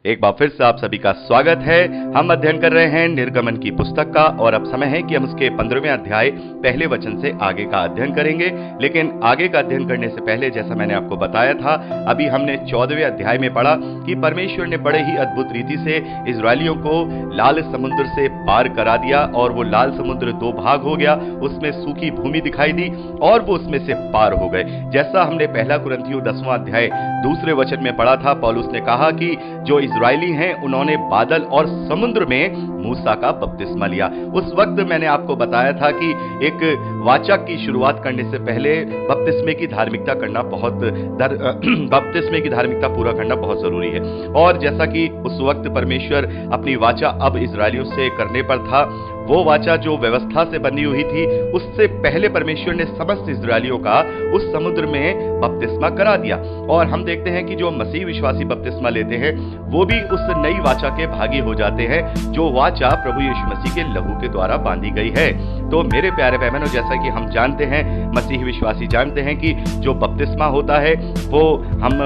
एक बार फिर से आप सभी का स्वागत है। हम अध्ययन कर रहे हैं निर्गमन की पुस्तक का और अब समय है कि हम उसके 15वें अध्याय पहले वचन से आगे का अध्ययन करेंगे। लेकिन आगे का अध्ययन करने से पहले जैसा मैंने आपको बताया था, अभी हमने 14वें अध्याय में पढ़ा कि परमेश्वर ने बड़े ही अद्भुत रीति से इजरायलियों को लाल समुद्र से पार करा दिया और वो लाल समुद्र दो भाग हो गया, उसमें सूखी भूमि दिखाई दी और वो उसमें से पार हो गए। जैसा हमने पहला कुरिन्थियों 10वां अध्याय दूसरे वचन में पढ़ा था, पौलुस ने कहा कि जो इजरायली हैं उन्होंने बादल और समुद्र में मूसा का बपतिस्मा लिया। उस वक्त मैंने आपको बताया था कि एक वाचा की शुरुआत करने से पहले बपतिस्मे की धार्मिकता पूरा करना बहुत जरूरी है। और जैसा कि उस वक्त परमेश्वर अपनी वाचा अब इजरायलियों से करने पर था, वो वाचा जो व्यवस्था से बनी हुई थी, उससे पहले परमेश्वर ने समस्त इजरायलियों का उस समुद्र में बपतिस्मा करा दिया। और हम देखते हैं कि जो मसीह विश्वासी बपतिस्मा लेते हैं वो भी उस नई वाचा के भागी हो जाते हैं, जो वाचा प्रभु यीशु मसीह के लहू के द्वारा बांधी गई है। तो मेरे प्यारे बहनों, जैसा कि हम जानते हैं, मसीह विश्वासी जानते हैं कि जो बपतिस्मा होता है वो हम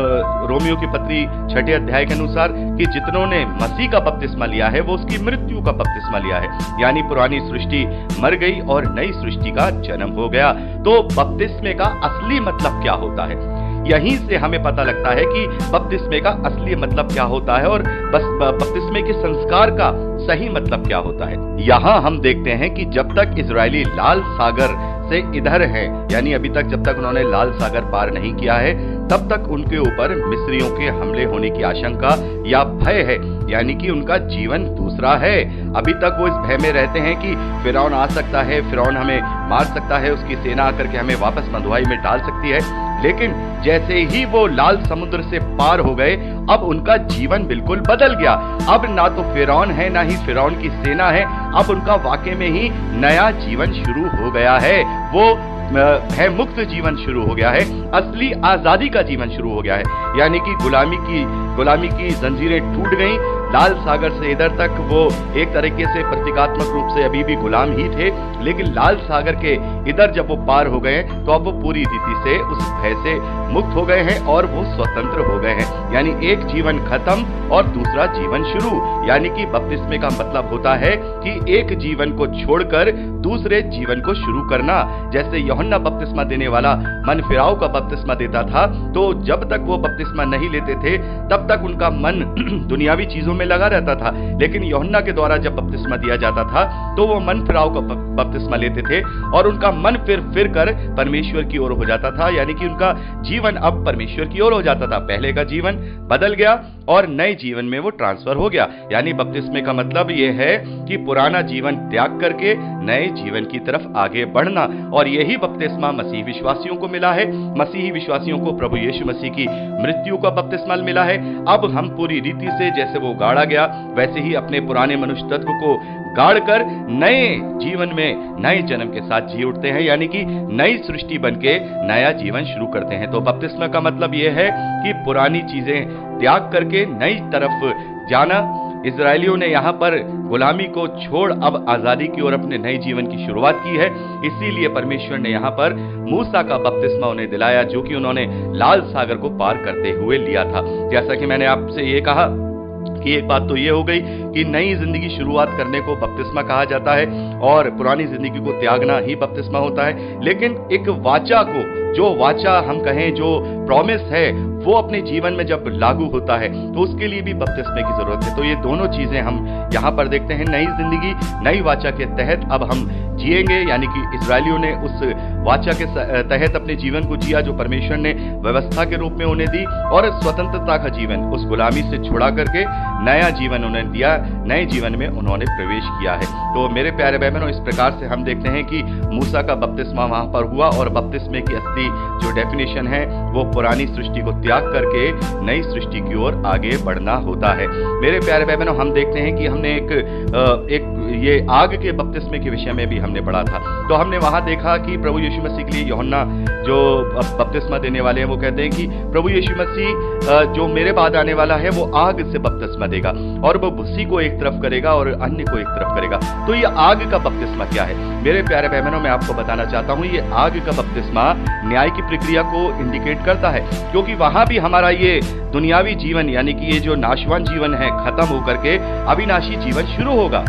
रोमियो की पत्री 6 अध्याय के अनुसार कि जितनों ने मसीह का बपतिस्मा लिया है वो उसकी मृत्यु का बपतिस्मा लिया है, यानी पुरानी सृष्टि मर गई और नई सृष्टि का जन्म हो गया। तो बपतिस्मे का असली मतलब क्या होता है, यहीं से हमें पता लगता है कि बपतिस्मे का असली मतलब क्या होता है और बपतिस्मे के संस्कार का सही मतलब क्या होता है। यहाँ हम देखते हैं कि जब तक इजरायली लाल सागर से इधर हैं, यानी अभी तक जब तक उन्होंने लाल सागर पार नहीं किया है, तब तक उनके ऊपर मिस्रियों के हमले होने की आशंका या भय है, यानी कि उनका जीवन दूसरा है। अभी तक वो इस भय में रहते हैं कि फिरौन आ सकता है, फिरौन हमें मार सकता है, उसकी सेना आकर के हमें वापस बंधुआई में डाल सकती है। लेकिन जैसे ही वो लाल समुद्र से पार हो गए, अब उनका जीवन बिल्कुल बदल गया। अब ना तो फिरौन है, ना ही फिरौन की सेना है, अब उनका वाकई में ही नया जीवन शुरू हो गया है। वो भय मुक्त जीवन शुरू हो गया है, असली आजादी का जीवन शुरू हो गया है। यानी कि गुलामी की जंजीरें टूट गईं। लाल सागर से इधर तक वो एक तरीके से प्रतीकात्मक रूप से अभी भी गुलाम ही थे, लेकिन लाल सागर के इधर जब वो पार हो गए तो अब वो पूरी रीति से उस भय से मुक्त हो गए हैं और वो स्वतंत्र हो गए हैं। यानी एक जीवन खत्म और दूसरा जीवन शुरू। यानी कि बपतिस्मे का मतलब होता है कि एक जीवन को छोड़कर दूसरे जीवन को शुरू करना। जैसे यूहन्ना बपतिस्मा देने वाला मन फिराव का बपतिस्मा देता था, तो जब तक वो बपतिस्मा नहीं लेते थे तब तक उनका मन दुनियावी चीजों में लगा रहता था। लेकिन यूहन्ना के द्वारा जब बपतिस्मा दिया जाता था तो वो मन फिराव का बपतिस्मा लेते थे और उनका मन फिर कर परमेश्वर की ओर हो जाता था, यानी कि उनका जीवन अब परमेश्वर की ओर हो जाता था। पहले का जीवन बदल गया और नए जीवन में वो ट्रांसफर हो गया। यानी बपतिस्मे का मतलब ये है कि पुराना जीवन त्याग करके नए जीवन की तरफ आगे बढ़ना। और यही बपतिस्मा मसीह विश्वासियों को मिला है। मसीही विश्वासियों को प्रभु यीशु मसीह की मृत्यु का बपतिस्मा मिला है। अब हम पूरी रीति से जैसे वो गाड़ा गया वैसे ही अपने पुराने मनुष्य तत्व को गाड़ कर नए जीवन में नए जन्म के साथ जी उठते हैं, यानी कि नई सृष्टि बनके नया जीवन शुरू करते हैं। तो बपतिस्मा का मतलब यह है कि पुरानी चीजें त्याग करके नई तरफ जाना। इजरायलियों ने यहाँ पर गुलामी को छोड़ अब आजादी की ओर अपने नए जीवन की शुरुआत की है। इसीलिए परमेश्वर ने यहाँ पर मूसा का बपतिस्मा उन्हें दिलाया, जो कि उन्होंने लाल सागर को पार करते हुए लिया था। जैसा कि मैंने आपसे ये कहा कि एक बात तो ये हो गई कि नई जिंदगी शुरुआत करने को बपतिस्मा कहा जाता है और पुरानी जिंदगी को त्यागना ही बपतिस्मा होता है। लेकिन एक वाचा को, जो वाचा हम कहें जो प्रॉमिस है, वो अपने जीवन में जब लागू होता है तो उसके लिए भी बपतिस्मे की जरूरत है। तो ये दोनों चीजें हम यहाँ पर देखते हैं। नई जिंदगी नई वाचा के तहत अब हम जिएंगे, यानी कि इजरायलियों ने उस वाचा के तहत अपने जीवन को जिया जो परमेश्वर ने व्यवस्था के रूप में उन्हें दी, और स्वतंत्रता का जीवन उस गुलामी से छुड़ा करके नया जीवन उन्हें दिया, नए जीवन में उन्होंने प्रवेश किया है। तो मेरे प्यारे बहनों, इस प्रकार से हम देखते हैं कि मूसा का बपतिस्मा वहां पर हुआ और बपतिस्मे की असली जो डेफिनेशन है वो पुरानी सृष्टि को त्याग करके नई सृष्टि की ओर आगे बढ़ना होता है। मेरे प्यारे बहनों, हम देखते हैं कि हमने एक ये आग के बपतिस्मे के विषय में भी हमने पढ़ा था। तो हमने वहां देखा कि प्रभु यीशु मसीह के लिए यूहन्ना जो बपतिस्मा देने वाले हैं वो कहते हैं कि प्रभु यीशु मसीह जो मेरे बाद आने वाला है वो आग से बपतिस्मा देगा और वो भूसी को एक तरफ करेगा और अन्य को एक तरफ करेगा। तो ये आग का बपतिस्मा क्या है? मेरे प्यारे भाई बहनों, मैं आपको बताना चाहता हूं, ये आग का बपतिस्मा न्याय की प्रक्रिया को इंडिकेट करता है, क्योंकि वहां भी हमारा ये दुनियावी जीवन यानी कि ये जो नाशवान जीवन है खत्म होकर के अविनाशी जीवन शुरू होगा।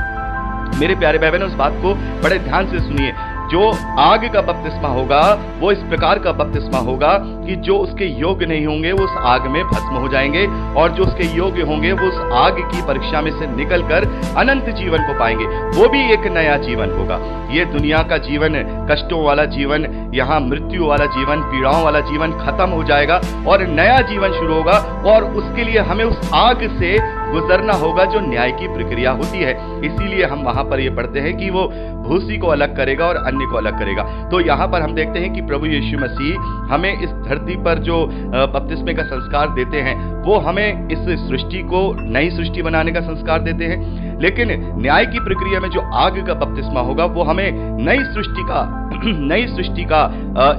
मेरे प्यारे भाई बहनों, इस बात को बड़े ध्यान से सुनिए। जो आग का बपतिस्मा होगा वो इस प्रकार का बपतिस्मा होगा कि जो उसके योग्य नहीं होंगे वो उस आग में भस्म हो जाएंगे, और जो उसके योग्य होंगे वो उस आग की परीक्षा में से निकलकर अनंत जीवन को पाएंगे। वो भी एक नया जीवन होगा। ये दुनिया का जीवन, कष्टों वाला जीवन, यहाँ मृत्यु वाला जीवन, पीड़ाओं वाला जीवन खत्म हो जाएगा और नया जीवन शुरू होगा, और उसके लिए हमें उस आग से गुजरना होगा जो न्याय की प्रक्रिया होती है। इसीलिए हम वहां पर ये पढ़ते हैं कि वो भूसी को अलग करेगा और अन्य को अलग करेगा। तो यहाँ पर हम देखते हैं कि प्रभु यीशु मसीह हमें इस धरती पर जो बपतिस्मे का संस्कार देते हैं, वो हमें इस सृष्टि को नई सृष्टि बनाने का संस्कार देते हैं, लेकिन न्याय की प्रक्रिया में जो आग का बपतिस्मा होगा वो हमें नई सृष्टि का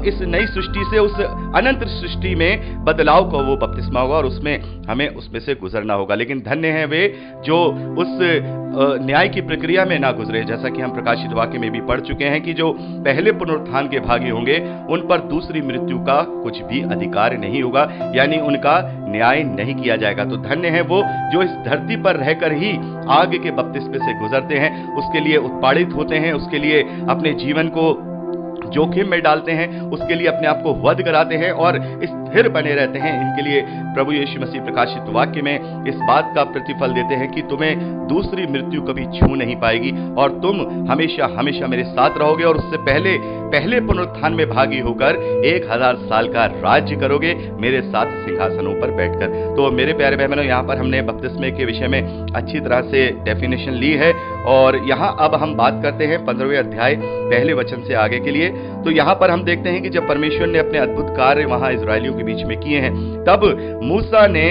इस नई सृष्टि से उस अनंत सृष्टि में बदलाव का वो बपतिस्मा होगा, और उसमें हमें उसमें से गुजरना होगा। लेकिन धन्य है वे जो उस न्याय की प्रक्रिया में ना गुजरे। जैसा कि हम प्रकाशित वाक्य में भी पढ़ चुके हैं कि जो पहले पुनरुत्थान के भागी होंगे उन पर दूसरी मृत्यु का कुछ भी अधिकार नहीं होगा, यानी उनका न्याय नहीं किया जाएगा। तो धन्य है वो जो इस धरती पर रहकर ही आग के बपतिस्मे से गुजरते हैं, उसके लिए उत्पादित होते हैं, उसके लिए अपने जीवन को जोखिम में डालते हैं, उसके लिए अपने आप को वध कराते हैं और स्थिर बने रहते हैं। इनके लिए प्रभु यीशु मसीह प्रकाशित वाक्य में इस बात का प्रतिफल देते हैं कि तुम्हें दूसरी मृत्यु कभी छू नहीं पाएगी और तुम हमेशा हमेशा मेरे साथ रहोगे, और उससे पहले पुनरुत्थान में भागी होकर 1000 साल का राज्य करोगे मेरे साथ सिंहासनों पर बैठकर। तो मेरे प्यारे बहनों, यहाँ पर हमने बपतिस्मे के विषय में अच्छी तरह से डेफिनेशन ली है, और यहाँ अब हम बात करते हैं 15वें अध्याय पहले वचन से आगे के लिए। तो यहाँ पर हम देखते हैं कि जब परमेश्वर ने अपने अद्भुत कार्य वहां इजरायलियों के बीच में किए हैं, तब मूसा ने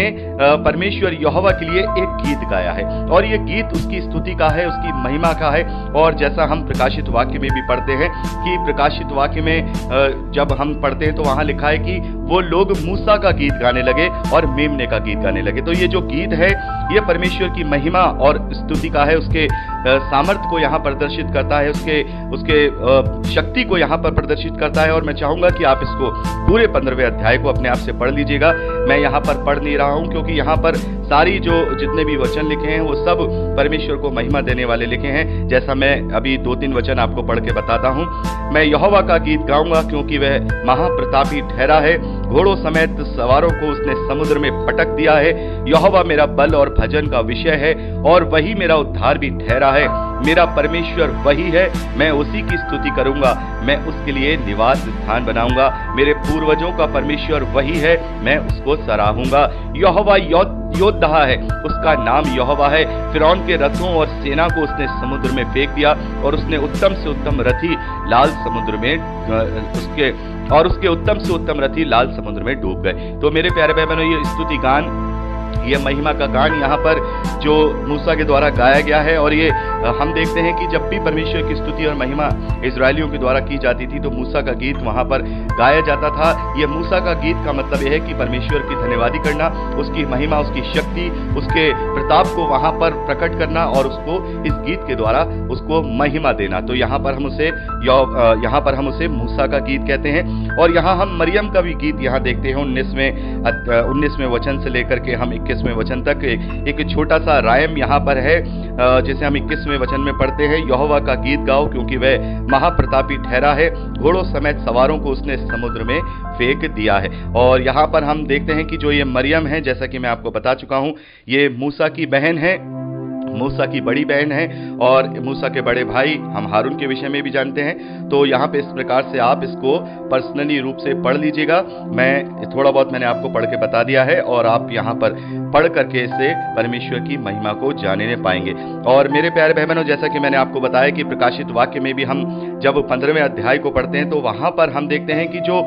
परमेश्वर यहोवा के लिए एक गीत गाया है, और ये गीत उसकी स्तुति का है, उसकी महिमा का है। और जैसा हम प्रकाशित वाक्य में भी पढ़ते हैं कि प्रकाशित वाक्य में जब हम पढ़ते हैं तो वहां लिखा है कि वो लोग मूसा का गीत गाने लगे और मेमने का गीत गाने लगे। तो ये जो गीत है ये परमेश्वर की महिमा और स्तुति का है, उसके सामर्थ्य को यहाँ प्रदर्शित करता है, उसके शक्ति को यहाँ पर प्रदर्शित करता है। और मैं चाहूंगा कि आप इसको पूरे 15वें अध्याय को अपने आप से पढ़ लीजिएगा। मैं यहाँ पर पढ़ नहीं रहा हूँ, क्योंकि यहाँ पर सारी जो जितने भी वचन लिखे हैं वो सब परमेश्वर को महिमा देने वाले लिखे हैं। जैसा मैं अभी 2-3 वचन आपको पढ़ के बताता हूँ। मैं यहोवा का गीत गाऊंगा क्योंकि वह महाप्रतापी ठहरा है, घोड़ों समेत सवारों को उसने समुद्र में पटक दिया है। यहोवा मेरा बल और भजन का विषय है, और वही मेरा उद्धार भी ठहरा है। मेरा परमेश्वर वही है, मैं उसी की स्तुति करूंगा, मैं उसके लिए निवास स्थान बनाऊंगा। मेरे पूर्वजों का परमेश्वर वही है, मैं उसको सराहूंगा। यहोवा योद्धा है, उसका नाम यहोवा है। फिरौन के रथों और सेना को उसने समुद्र में फेंक दिया, और उसने उत्तम से उत्तम रथी लाल समुद्र में उसके उत्तम से उत्तम रथी लाल समुद्र में डूब गए। तो मेरे प्यारे भाई बहनों, ये स्तुति गान, ये महिमा का गान यहाँ पर जो मूसा के द्वारा गाया गया है, और ये हम देखते हैं कि जब भी परमेश्वर की स्तुति और महिमा इजरायलियों के द्वारा की जाती थी तो मूसा का गीत वहाँ पर गाया जाता था। ये मूसा का गीत का मतलब यह है कि परमेश्वर की धन्यवादी करना, उसकी महिमा, उसकी शक्ति, उसके प्रताप को वहाँ पर प्रकट करना, और उसको इस गीत के द्वारा उसको महिमा देना। तो यहाँ पर हम उसे मूसा का गीत कहते हैं। और यहाँ हम मरियम का भी गीत यहाँ देखते हैं 19वें वचन से लेकर के हम 21वें वचन तक एक छोटा सा रायम यहाँ पर है, जिसे हम 21वें वचन में पढ़ते हैं। यहोवा का गीत गाओ क्योंकि वह महाप्रतापी ठहरा है, घोड़ों समेत सवारों को उसने समुद्र में फेंक दिया है। और यहाँ पर हम देखते हैं कि जो ये मरियम है, जैसा कि मैं आपको बता चुका हूँ, ये मूसा की बहन है, मूसा की बड़ी बहन है, और मूसा के बड़े भाई हम हारून के विषय में भी जानते हैं। तो यहाँ पे इस प्रकार से आप इसको पर्सनली रूप से पढ़ लीजिएगा। मैं थोड़ा बहुत मैंने आपको पढ़ के बता दिया है, और आप यहाँ पर पढ़ करके इससे परमेश्वर की महिमा को जानने पाएंगे। और मेरे प्यारे बहनों, जैसा कि मैंने आपको बताया कि प्रकाशित वाक्य में भी हम जब 15वें अध्याय को पढ़ते हैं तो वहां पर हम देखते हैं कि जो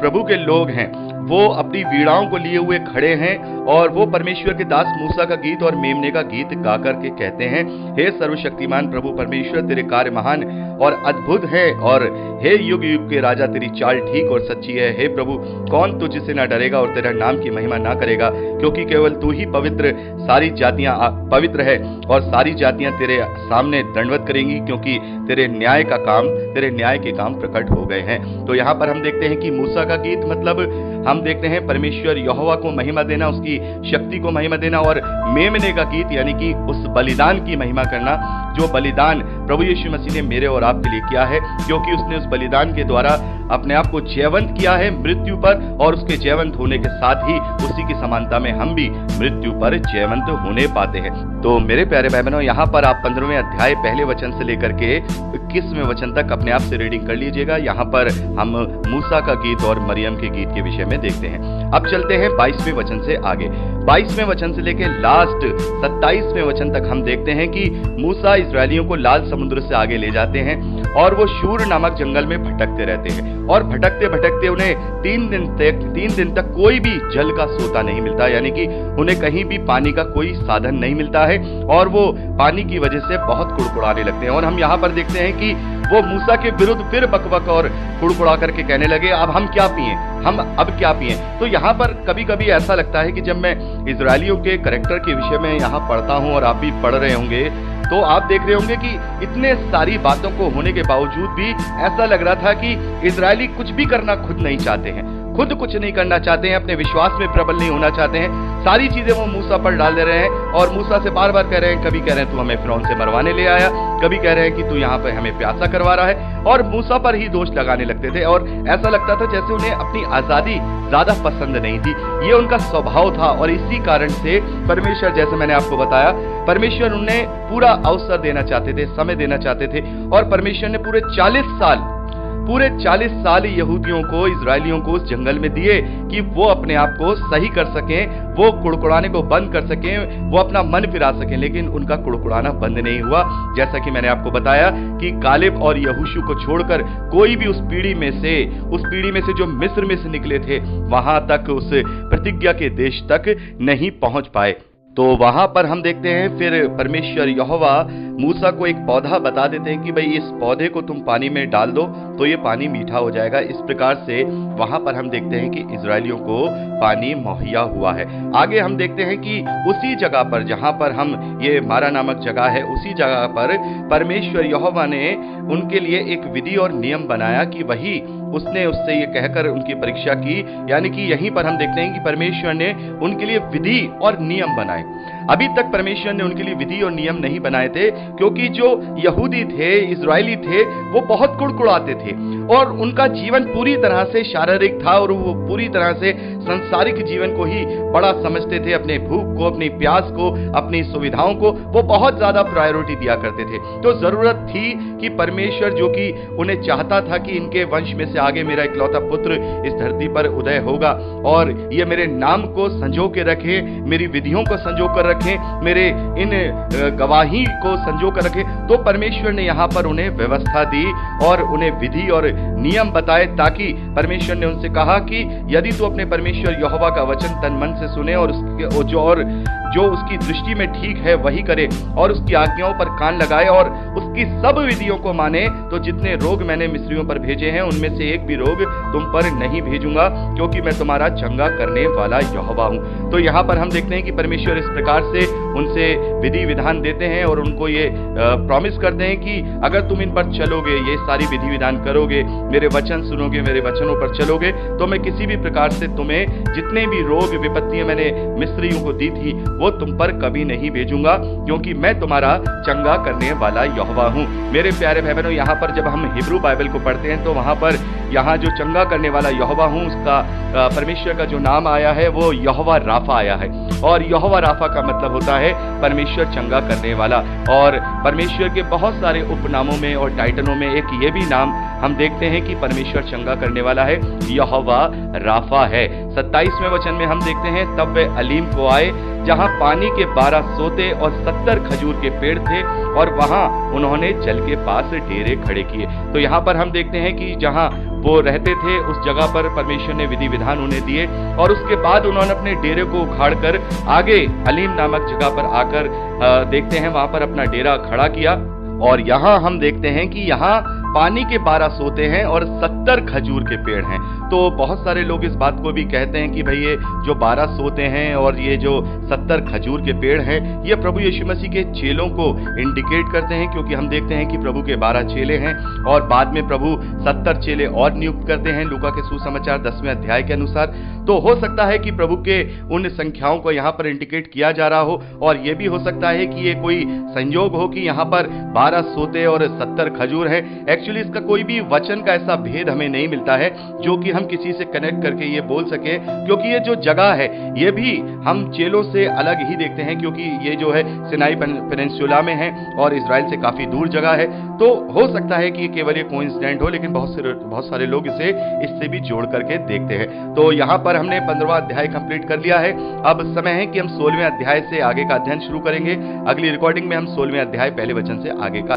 प्रभु के लोग हैं वो अपनी वीणाओं को लिए हुए खड़े हैं और वो परमेश्वर के दास मूसा का गीत और मेमने का गीत गा करके कहते हैं, हे सर्वशक्तिमान प्रभु परमेश्वर, तेरे कार्य महान और अद्भुत है, और हे युग युग के राजा, तेरी चाल ठीक और सच्ची है। हे प्रभु, कौन तुझसे न डरेगा और तेरा नाम की महिमा ना करेगा, क्योंकि केवल तू ही पवित्र, सारी जातियां पवित्र है और सारी जातियां तेरे सामने दंडवत करेंगी, क्योंकि तेरे न्याय के काम प्रकट हो गए हैं। तो यहाँ पर हम देखते हैं कि मूसा का गीत मतलब हम देखते हैं परमेश्वर यहोवा को महिमा देना, उसकी शक्ति को महिमा देना, और मेमने का गीत यानी कि उस बलिदान की महिमा करना जो बलिदान प्रभु यीशु मसीह ने मेरे और आपके लिए किया है, क्योंकि उसने उस बलिदान के द्वारा अपने आप को जयवंत किया है मृत्यु पर, और उसके जयवंत होने के साथ ही उसी की समानता में हम भी मृत्यु पर जयवंत होने पाते हैं। तो मेरे प्यारे भाई बहनों, यहाँ पर आप 15वें अध्याय पहले वचन से लेकर के 21वें वचन तक अपने आप से रीडिंग कर लीजिएगा। यहाँ पर हम मूसा का गीत और मरियम के गीत के विषय में देखते हैं। अब चलते हैं 22वें वचन से आगे। 22वें वचन से लेकर लास्ट 27वें वचन तक हम देखते हैं कि मूसा इस्राएलियों को लाल समुद्र से आगे ले जाते हैं और वो शूर नामक जंगल में भटकते रहते हैं, और भटकते भटकते उन्हें 3 दिन तक कोई भी जल का सोता नहीं मिलता, यानी कि उन्हें कहीं भी पानी का कोई साधन नहीं मिलता है, और वो पानी की वजह से बहुत कुड़कुड़ाने लगते हैं। और हम यहाँ पर देखते हैं कि वो मूसा के विरुद्ध फिर बकबक और कुड़कुड़ा करके कहने लगे, अब हम क्या पिएं, हम अब क्या पिएं। तो यहाँ पर कभी कभी ऐसा लगता है कि जब मैं इजरायलियों के करैक्टर के विषय में यहाँ पढ़ता हूँ और आप भी पढ़ रहे होंगे, तो आप देख रहे होंगे कि इतने सारी बातों को होने के बावजूद भी ऐसा लग रहा था कि इजरायली कुछ भी करना खुद नहीं चाहते हैं, खुद कुछ नहीं करना चाहते हैं, अपने विश्वास में प्रबल नहीं होना चाहते हैं, सारी चीजें वो मूसा पर डाल दे रहे हैं, और मूसा से बार बार कह रहे हैं, कभी कह रहे हैं तू हमें फिरौन से मरवाने ले आया, कभी कह रहे हैं कि तू यहाँ पे हमें प्यासा करवा रहा है, और मूसा पर ही दोष लगाने लगते थे। और ऐसा लगता था जैसे उन्हें अपनी आजादी ज्यादा पसंद नहीं थी, ये उनका स्वभाव था। और इसी कारण से परमेश्वर, जैसे मैंने आपको बताया, परमेश्वर उन्हें पूरा अवसर देना चाहते थे, समय देना चाहते थे, और परमेश्वर ने पूरे 40 साल यहूदियों को, इजरायलियों को उस जंगल में दिए कि वो अपने आप को सही कर सकें, वो कुड़कुड़ाने को बंद कर सकें, वो अपना मन फिरा सकें। लेकिन उनका कुड़कुड़ाना बंद नहीं हुआ। जैसा कि मैंने आपको बताया कि कालेब और यहोशू को छोड़कर कोई भी उस पीढ़ी में से जो मिस्र में से निकले थे, वहां तक, उस प्रतिज्ञा के देश तक नहीं पहुंच पाए। तो वहां पर हम देखते हैं फिर परमेश्वर यहोवा मूसा को एक पौधा बता देते हैं कि भाई इस पौधे को तुम पानी में डाल दो तो ये पानी मीठा हो जाएगा। इस प्रकार से वहां पर हम देखते हैं कि इजरायलियों को पानी मुहैया हुआ है। आगे हम देखते हैं कि उसी जगह पर जहां पर हम, ये मारा नामक जगह है, उसी जगह पर परमेश्वर यहोवा ने उनके लिए एक विधि और नियम बनाया कि वही उसने उससे ये कहकर उनकी परीक्षा की, यानी कि यहीं पर हम देखते हैं कि परमेश्वर ने उनके लिए विधि और नियम बनाए। अभी तक परमेश्वर ने उनके लिए विधि और नियम नहीं बनाए थे, क्योंकि जो यहूदी थे, इजरायली थे, वो बहुत कुड़कुड़ाते थे और उनका जीवन पूरी तरह से शारीरिक था और वो पूरी तरह से संसारिक जीवन को ही बड़ा समझते थे। अपने भूख को, अपनी प्यास को, अपनी सुविधाओं को वो बहुत ज्यादा प्रायोरिटी दिया करते थे। तो जरूरत थी कि परमेश्वर, जो कि उन्हें चाहता था कि इनके वंश में से आगे मेरा इकलौता पुत्र इस धरती पर उदय होगा और ये मेरे नाम को संजो के रखे, मेरी विधियों को संजो कर रखे, मेरे इन गवाही को संजो कर रखे, तो परमेश्वर ने यहाँ पर उन्हें व्यवस्था दी और उन्हें विधि और नियम बताए, ताकि परमेश्वर ने उनसे कहा कि यदि तू अपने परमेश्वर यहोवा का वचन तन मन से सुने और जो उसकी दृष्टि में ठीक है वही करे और उसकी आज्ञाओं पर कान लगाए और उसकी सब विधियों को माने, तो जितने रोग मैंने मिस्रियों पर भेजे हैं उनमें से एक भी रोग तुम पर नहीं भेजूंगा, क्योंकि मैं तुम्हारा चंगा करने वाला यहोवा हूं। तो यहाँ पर हम देखते हैं कि परमेश्वर इस प्रकार से उनसे विधि विधान देते हैं और उनको ये प्रॉमिस करते हैं कि अगर तुम इन पर चलोगे, ये सारी विधि विधान करोगे, मेरे वचन सुनोगे, मेरे वचनों पर चलोगे, तो मैं किसी भी प्रकार से तुम्हें जितने भी रोग विपत्तियां मैंने मिस्रियों को दी थी वो तुम पर कभी नहीं भेजूंगा, क्योंकि मैं तुम्हारा चंगा करने वाला यहोवा हूं। मेरे प्यारे भाई बहनों, यहाँ पर जब हम हिब्रू बाइबल को पढ़ते हैं तो वहां पर यहाँ जो चंगा करने वाला यहोवा हूं, उसका परमेश्वर का जो नाम आया है वो यहोवा राफा आया है, और यहोवा राफा का मतलब होता है परमेश्वर चंगा करने वाला। और परमेश्वर के बहुत सारे उपनामों में और टाइटलों में एक ये भी नाम हम देखते हैं कि परमेश्वर चंगा करने वाला है, यहोवा राफा है। 27वें वचन में हम देखते हैं, तब वे अलीम को आए जहां पानी के 12 सोते और 70 खजूर के पेड़ थे, और वहां उन्होंने जल के पास डेरे खड़े किए। तो यहाँ पर हम देखते हैं कि जहां वो रहते थे उस जगह पर परमेश्वर ने विधि विधान उन्हें दिए, और उसके बाद उन्होंने अपने डेरे को उखाड़कर आगे अलीम नामक जगह पर आकर देखते हैं वहां पर अपना डेरा खड़ा किया। और यहाँ हम देखते हैं कि यहाँ पानी के 12 सोते हैं और 70 खजूर के पेड़ हैं। तो बहुत सारे लोग इस बात को भी कहते हैं कि भाई ये जो 12 सोते हैं और ये जो 70 खजूर के पेड़ हैं, ये प्रभु यीशु मसीह के चेलों को इंडिकेट करते हैं, क्योंकि हम देखते हैं कि प्रभु के 12 चेले हैं और बाद में प्रभु 70 चेले और नियुक्त करते हैं लूका के सुसमाचार 10वें अध्याय के अनुसार। तो हो सकता है कि प्रभु के उन संख्याओं को यहाँ पर इंडिकेट किया जा रहा हो, और ये भी हो सकता है कि ये कोई संयोग हो कि यहाँ पर 12 सोते और 70 खजूर है। एक्चुअली इसका कोई भी वचन का ऐसा भेद हमें नहीं मिलता है जो कि हम किसी से कनेक्ट करके ये बोल सके, क्योंकि ये जो जगह है ये भी हम चेलों से अलग ही देखते हैं, क्योंकि ये जो है सिनाई पेनिनसुला में है और इजराइल से काफी दूर जगह है। तो हो सकता है कि ये केवल ये कोइंसिडेंट हो, लेकिन बहुत सारे लोग इसे इससे भी जोड़ करके देखते हैं। तो यहाँ पर हमने 15वां अध्याय कंप्लीट कर लिया है। अब समय है कि हम 16वें अध्याय से आगे का अध्ययन शुरू करेंगे। अगली रिकॉर्डिंग में हम 16वें अध्याय पहले वचन से आगे का